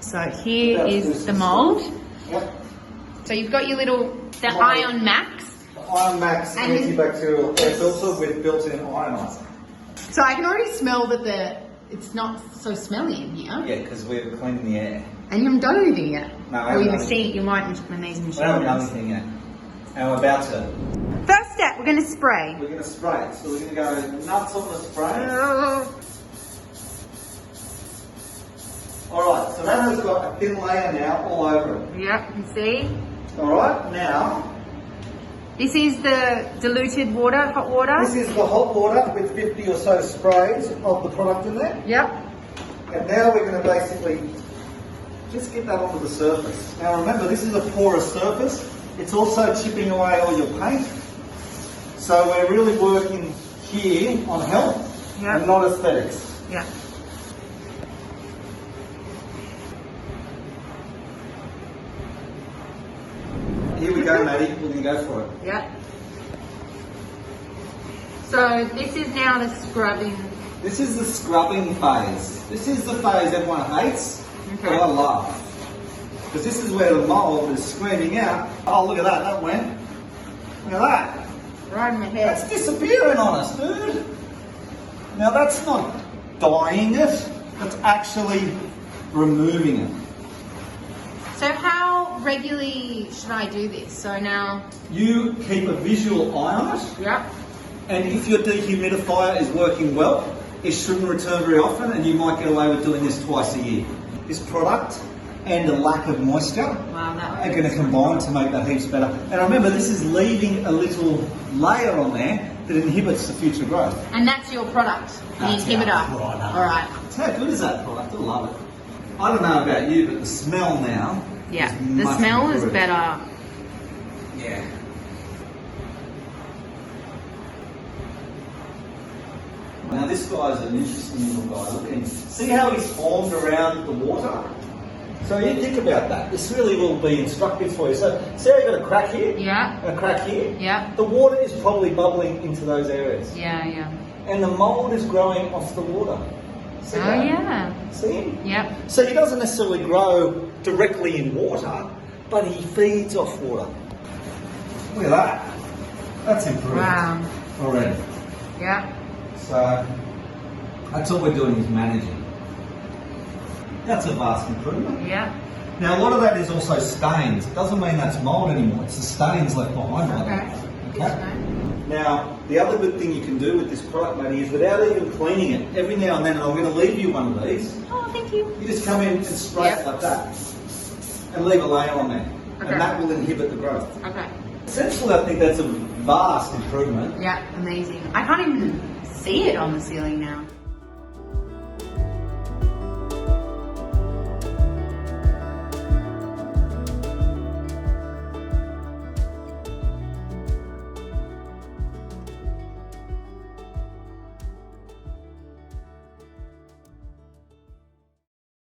So here is the mould. Yep. So you've got your little, the Ion Max. The Ion Max And antibacterial air filter with built-in ionizer. So I can already smell that it's not so smelly in here. Yeah, because we're cleaning the air. And you haven't done anything yet. No, I or haven't you done see, you might when these machines. We haven't done anything yet. And we're about to. First step, we're going to spray. We're going to spray it. So we're going to go nuts on the spray. Alright, so that has got a thin layer now all over it. Yep, you can see. Alright, now. This is the diluted water, hot water. This is the hot water with 50 or so sprays of the product in there. Yep. And now we're going to basically just get that onto the surface. Now remember, this is a porous surface. It's also chipping away all your paint. So we're really working here on health and not aesthetics. Yeah. Here we go, Maddie. We're going to go for it. Yep. So this is now the scrubbing. This is the scrubbing phase. This is the phase everyone hates, but I love. Because this is where the mould is screaming out. Oh, look at that. That went. Look at that. Right in my head. That's disappearing on us, dude. Now that's not dyeing it. That's actually removing it. So how regularly should I do this? So now. You keep a visual eye on it. Yep. And if your dehumidifier is working well, it shouldn't return very often, and you might get away with doing this twice a year. This product and a lack of moisture are going to combine to make that heaps better. And remember, this is leaving a little layer on there that inhibits the future growth. And that's your product, the inhibitor. All right. How good is that product? I love it. I don't know about you, but the smell now. Yeah, the smell is better. Yeah. Now this guy's an interesting little guy. Look at him. See how he's formed around the water? So you think about that. This really will be instructive for you. So see how you've got a crack here? Yeah. A crack here? Yeah. The water is probably bubbling into those areas. Yeah, yeah. And the mould is growing off the water. See that? Yeah. See him? Yep. So he doesn't necessarily grow directly in water, but he feeds off water. Look at that. That's improved. Wow. Already. Yeah. So that's all we're doing is managing. That's a vast improvement. Yeah. Now a lot of that is also stains. It doesn't mean that's mould anymore. It's the stains left behind. Okay. Now the other good thing you can do with this product, Maddie, is without even cleaning it, every now and then, and I'm going to leave you one of these. Oh, thank you. You just come in and spray it like that, and leave a layer on there, and that will inhibit the growth. Okay. Essentially, I think that's a vast improvement. Yeah, amazing. I can't even see it on the ceiling now.